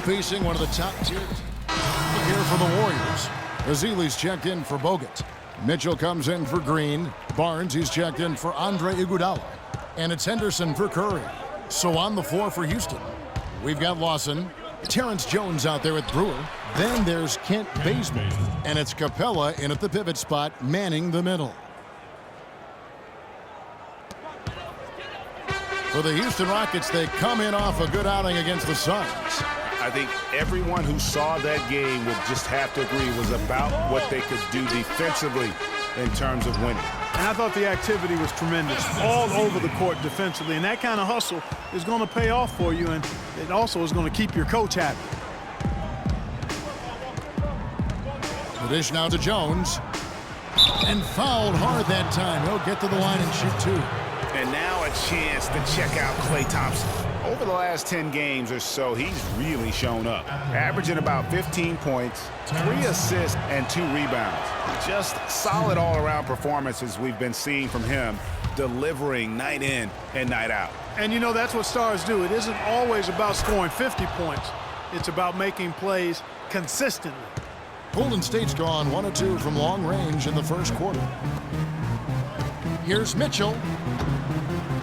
facing one of the top tier here for the Warriors. Ezeli's checked in for Bogut. Mitchell comes in for Green. Barnes, he's checked in for Andre Iguodala. And it's Henderson for Curry. So on the floor for Houston, we've got Lawson. Terrence Jones out there with Brewer. Then there's Kent Bazemore. And it's Capella in at the pivot spot, manning the middle. For the Houston Rockets, they come in off a good outing against the Suns. I think everyone who saw that game would just have to agree was about what they could do defensively in terms of winning. And I thought the activity was tremendous all over the court defensively, and that kind of hustle is going to pay off for you, and it also is going to keep your coach happy. The dish now to Jones, and fouled hard that time. He'll get to the line and shoot two. And now a chance to check out Klay Thompson. Over the last 10 games or so, he's really shown up, averaging about 15 points, 3 assists, and 2 rebounds. Just solid all-around performances we've been seeing from him, delivering night in and night out. And you know, that's what stars do. It isn't always about scoring 50 points. It's about making plays consistently. Golden State's gone 1 of 2 from long range in the first quarter. Here's Mitchell.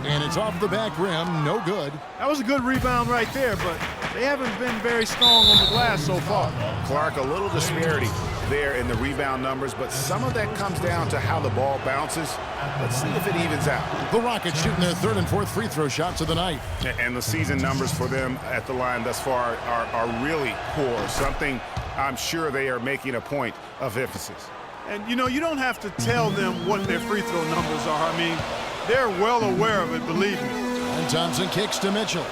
And it's off the back rim, no good. That was a good rebound right there, but they haven't been very strong on the glass so far. Clark, a little disparity there in the rebound numbers, but some of that comes down to how the ball bounces. Let's see if it evens out. The Rockets shooting their 3rd and 4th free throw shots of the night. And the season numbers for them at the line thus far are really poor, something I'm sure they are making a point of emphasis. And, you know, you don't have to tell them what their free throw numbers are. I mean, they're well aware of it, believe me. And Thompson kicks to Mitchell.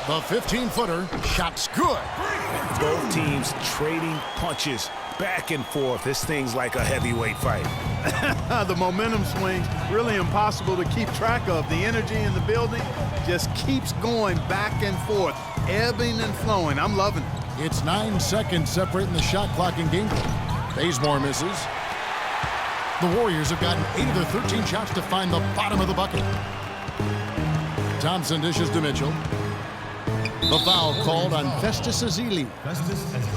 The 15-footer, shot's good. Both teams trading punches back and forth. This thing's like a heavyweight fight. The momentum swings, really impossible to keep track of. The energy in the building just keeps going back and forth, ebbing and flowing. I'm loving it. It's 9 seconds separating the shot clock and game play. Bazemore misses. The Warriors have gotten 8 of their 13 shots to find the bottom of the bucket. Thompson dishes to Mitchell. The foul called on Festus Ezeli.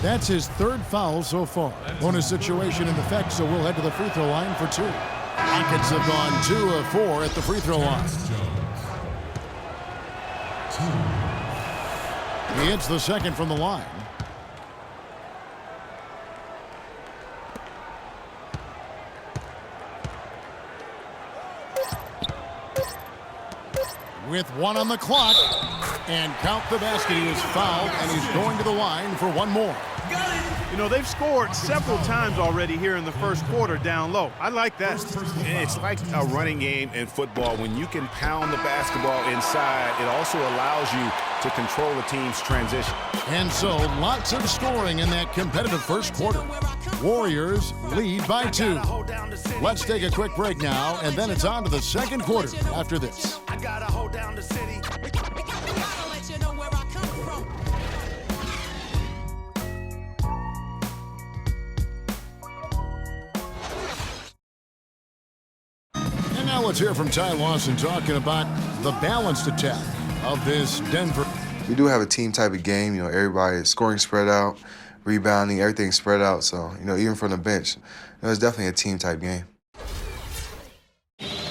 That's his 3rd foul so far. Bonus situation in effect, so we'll head to the free throw line for 2. Rockets have gone 2 of 4 at the free throw line. He hits the 2nd from the line. With 1 on the clock, and count the basket. He was fouled, and he's going to the line for 1 more. You know, they've scored several times already here in the first quarter down low. I like that. It's like a running game in football. When you can pound the basketball inside, it also allows you to control the team's transition. And so, lots of scoring in that competitive first quarter. Warriors lead by 2. Let's take a quick break now, and then it's on to the second quarter after this. And now let's hear from Ty Lawson talking about the balanced attack of this Denver. We do have a team type of game. You know, everybody is scoring spread out, rebounding, everything's spread out. So, you know, even from the bench, it's definitely a team type game.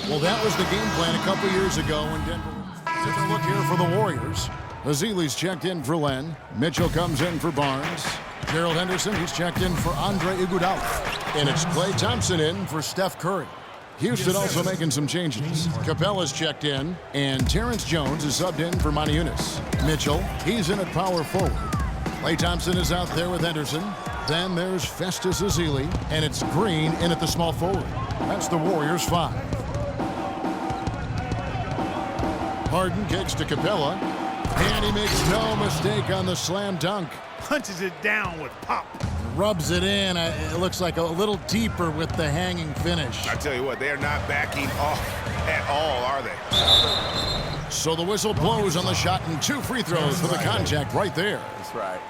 Well, that was the game plan a couple years ago when Denver. Take a look here for the Warriors. Ezeli's checked in for Len. Mitchell comes in for Barnes. Gerald Henderson, he's checked in for Andre Iguodala. And it's Klay Thompson in for Steph Curry. Houston also making some changes. Capella's checked in, and Terrence Jones is subbed in for Maniunas. Mitchell, he's in at power forward. Klay Thompson is out there with Henderson. Then there's Festus Ezeli, and it's Green in at the small forward. That's the Warriors' 5. Harden kicks to Capella, and he makes no mistake on the slam dunk. Punches it down with pop. Rubs it in. It looks like a little deeper with the hanging finish. I tell you what, they are not backing off at all, are they? So the whistle blows on the shot, and 2 free throws for the contact right there. That's right.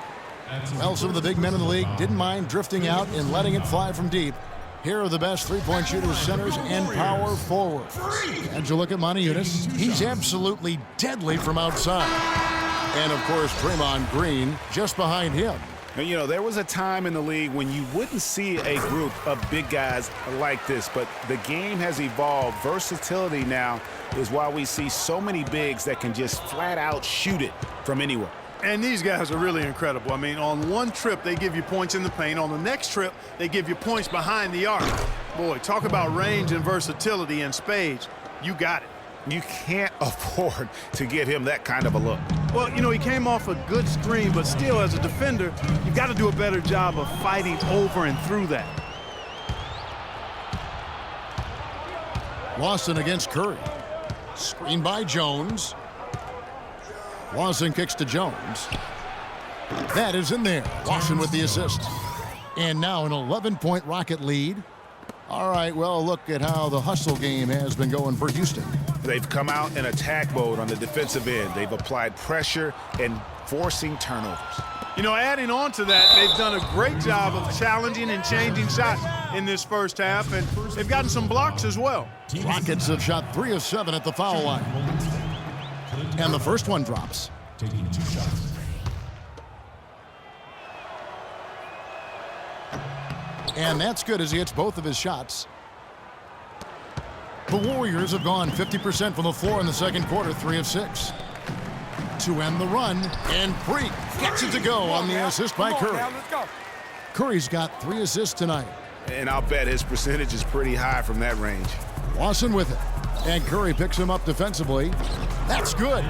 Well, some of the big men in the league didn't mind drifting out and letting it fly from deep. Here are the best three-point shooters, centers, and power forwards. And you look at Maniunas, he's absolutely deadly from outside. And, of course, Draymond Green just behind him. And, you know, there was a time in the league when you wouldn't see a group of big guys like this, but the game has evolved. Versatility now is why we see so many bigs that can just flat out shoot it from anywhere. And these guys are really incredible. I mean, on one trip, they give you points in the paint. On the next trip, they give you points behind the arc. Boy, talk about range and versatility in spades. You got it. You can't afford to get him that kind of a look. Well, you know, he came off a good screen, but still, as a defender, you've got to do a better job of fighting over and through that. Lawson against Curry. Screen by Jones. Lawson kicks to Jones. That is in there. Lawson with the assist. And now an 11-point Rocket lead. All right, well, look at how the hustle game has been going for Houston. They've come out in attack mode on the defensive end. They've applied pressure and forcing turnovers. You know, adding on to that, they've done a great job of challenging and changing shots in this first half, and they've gotten some blocks as well. Rockets have shot 3 of 7 at the foul line. And the first one drops. Taking 2 shots. And that's good as he hits both of his shots. The Warriors have gone 50% from the floor in the second quarter, 3 of 6. To end the run, and Freak gets it to go on the assist by Curry. Curry's got 3 assists tonight. And I'll bet his percentage is pretty high from that range. Lawson with it. And Curry picks him up defensively. That's good.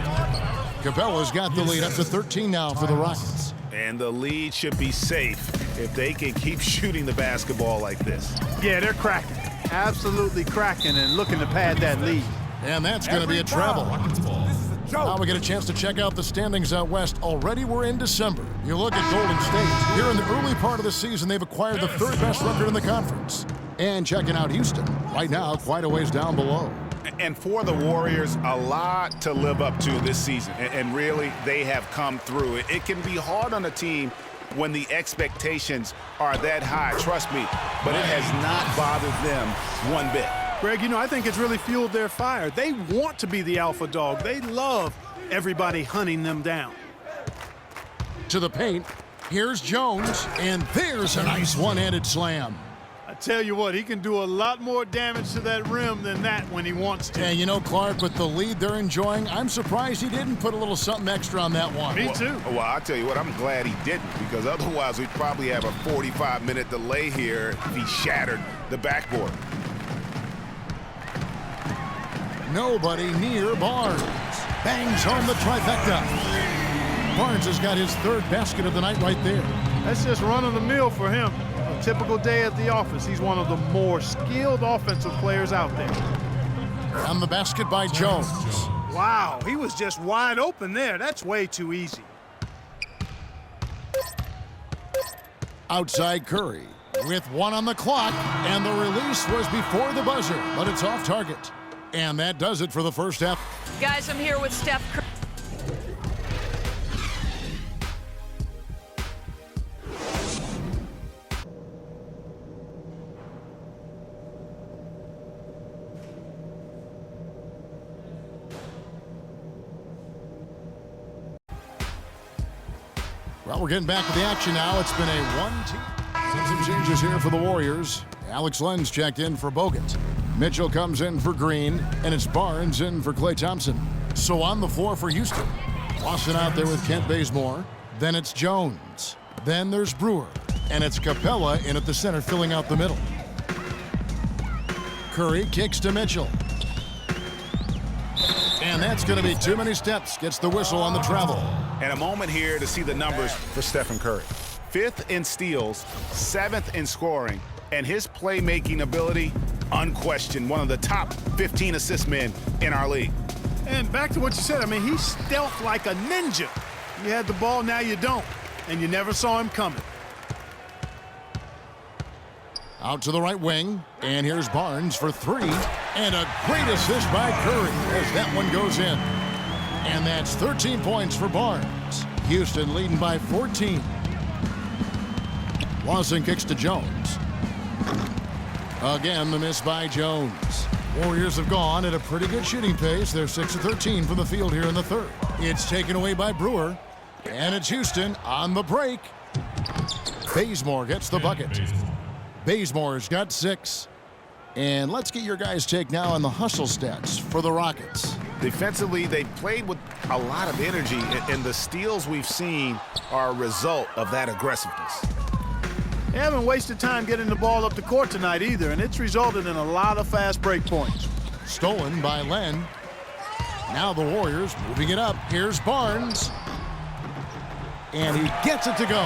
Capella's got the lead up to 13 now for the Rockets. And the lead should be safe if they can keep shooting the basketball like this. Yeah, they're cracking. Absolutely cracking and looking to pad that lead. And that's going to be a travel. Now we get a chance to check out the standings out west. Already we're in December. You look at Golden State. Here in the early part of the season, they've acquired the 3rd best record in the conference. And checking out Houston, right now quite a ways down below. And for the Warriors, a lot to live up to this season. And really, they have come through. It can be hard on a team when the expectations are that high, trust me. But it has not bothered them one bit. Greg, you know, I think it's really fueled their fire. They want to be the alpha dog. They love everybody hunting them down. To the paint, here's Jones, and there's a nice one-handed slam. I tell you what, he can do a lot more damage to that rim than that when he wants to. And you know, Clark, with the lead they're enjoying, I'm surprised he didn't put a little something extra on that one. Me too. Well, I'll tell you what, I'm glad he didn't, because otherwise we'd probably have a 45-minute delay here if he shattered the backboard. Nobody near Barnes. Bangs home the trifecta. Barnes has got his 3rd basket of the night right there. That's just run-of-the-mill for him. A typical day at the office. He's one of the more skilled offensive players out there. On the basket by Jones. Wow, he was just wide open there. That's way too easy. Outside Curry with 1 on the clock, and the release was before the buzzer, but it's off target. And that does it for the first half. Guys, I'm here with Steph Curry. Well, we're getting back to the action now. It's been a 1-team. Some changes here for the Warriors. Alex Len's checked in for Bogut. Mitchell comes in for Green, and it's Barnes in for Klay Thompson. So on the floor for Houston. Lawson out there with Kent Bazemore. Then it's Jones. Then there's Brewer. And it's Capella in at the center, filling out the middle. Curry kicks to Mitchell. And that's going to be too many steps. Gets the whistle on the travel. And a moment here to see the numbers for Stephen Curry. 5th in steals, 7th in scoring, and his playmaking ability, unquestioned, one of the top 15 assist men in our league. And back to what you said, I mean, he's stealth like a ninja. You had the ball, now you don't. And you never saw him coming. Out to the right wing, and here's Barnes for 3. And a great assist by Curry as that one goes in. And that's 13 points for Barnes. Houston leading by 14. Lawson kicks to Jones. Again, the miss by Jones. Warriors have gone at a pretty good shooting pace. They're 6 of 13 from the field here in the 3rd. It's taken away by Brewer. And it's Houston on the break. Bazemore gets the bucket. Bazemore's got 6. And let's get your guys' take now on the hustle stats for the Rockets. Defensively, they played with a lot of energy, and the steals we've seen are a result of that aggressiveness. They haven't wasted time getting the ball up the court tonight either, and it's resulted in a lot of fast break points. Stolen by Len. Now the Warriors moving it up. Here's Barnes. And he gets it to go.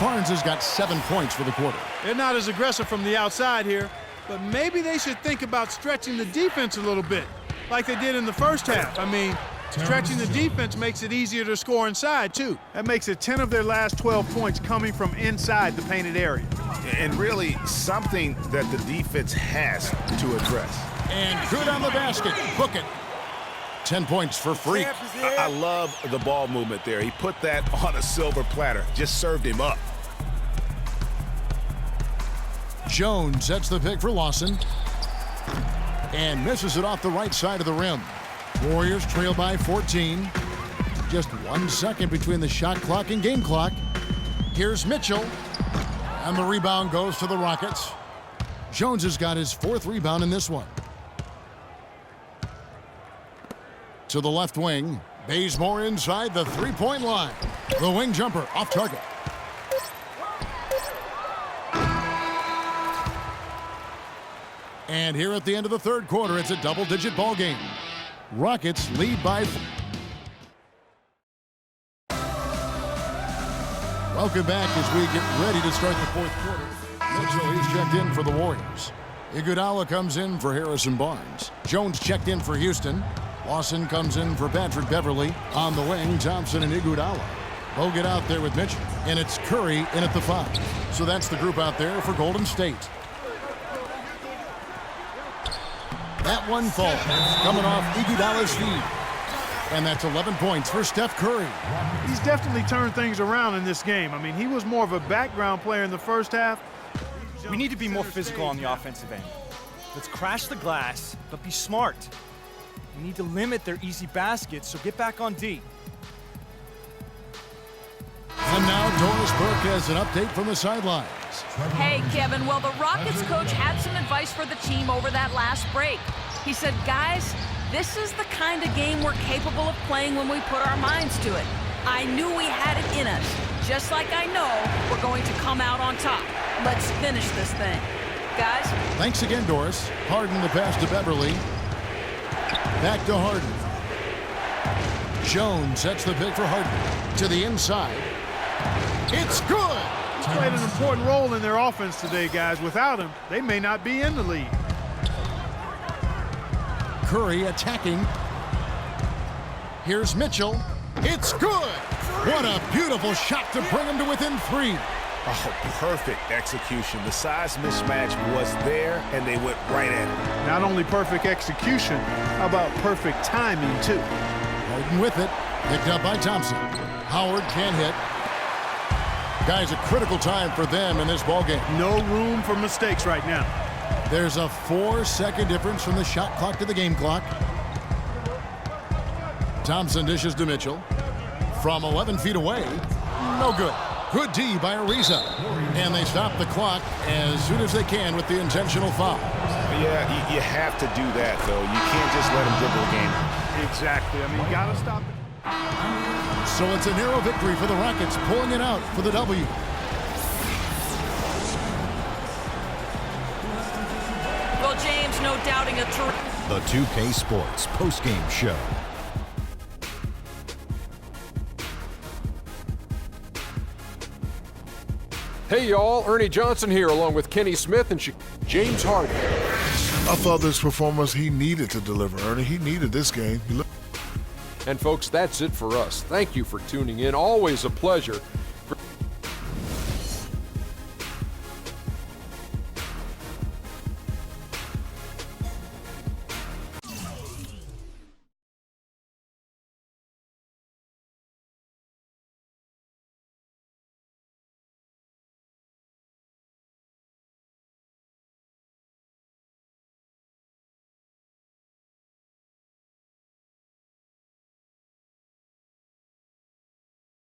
Barnes has got 7 points for the quarter. They're not as aggressive from the outside here, but maybe they should think about stretching the defense a little bit, like they did in the first half. I mean, stretching the defense makes it easier to score inside, too. That makes it 10 of their last 12 points coming from inside the painted area. And really something that the defense has to address. And good on the basket. Book it. 10 points for Freak. I love the ball movement there. He put that on a silver platter. Just served him up. Jones sets the pick for Lawson. And misses it off the right side of the rim. Warriors trail by 14. Just 1 second between the shot clock and game clock. Here's Mitchell. And the rebound goes to the Rockets. Jones has got his 4th rebound in this one. To the left wing. Bazemore inside the 3-point line. The wing jumper off target. And here at the end of the 3rd quarter, it's a double-digit ball game. Rockets lead by. Welcome back as we get ready to start the 4th quarter. Mitchell, he's checked in for the Warriors. Iguodala comes in for Harrison Barnes. Jones checked in for Houston. Lawson comes in for Patrick Beverly. On the wing, Thompson and Iguodala. Bogut out there with Mitchell. And it's Curry in at the 5. So that's the group out there for Golden State. That one falls, coming off Iguodala's feet. And that's 11 points for Steph Curry. He's definitely turned things around in this game. I mean, he was more of a background player in the first half. We need to be more physical on the offensive end. Let's crash the glass, but be smart. We need to limit their easy baskets, so get back on D. And now Doris Burke has an update from the sidelines. Hey, Kevin. Well, the Rockets coach had some advice for the team over that last break. He said, guys, this is the kind of game we're capable of playing when we put our minds to it. I knew we had it in us, just like I know we're going to come out on top. Let's finish this thing. Guys? Thanks again, Doris. Harden the pass to Beverly. Back to Harden. Jones sets the pick for Harden. To the inside. It's good! He's played an important role in their offense today, guys. Without him, they may not be in the lead. Curry attacking. Here's Mitchell. It's good! What a beautiful shot to bring him to within 3. Oh, perfect execution. The size mismatch was there, and they went right at it. Not only perfect execution, how about perfect timing, too? Harden with it. Picked up by Thompson. Howard can't hit. Guys, a critical time for them in this ballgame. No room for mistakes right now. There's a 4-second difference from the shot clock to the game clock. Thompson dishes to Mitchell. From 11 feet away. No good. Good D by Ariza. And they stop the clock as soon as they can with the intentional foul. Yeah, you have to do that, though. You can't just let them dribble the game. Exactly. I mean, you got to stop it. So it's a narrow victory for the Rockets, pulling it out for the W. Well, James, no doubting a The 2K Sports postgame show. Hey y'all, Ernie Johnson here along with Kenny Smith and James Harden. I thought this performance he needed to deliver, Ernie. He needed this game. And folks, that's it for us. Thank you for tuning in. Always a pleasure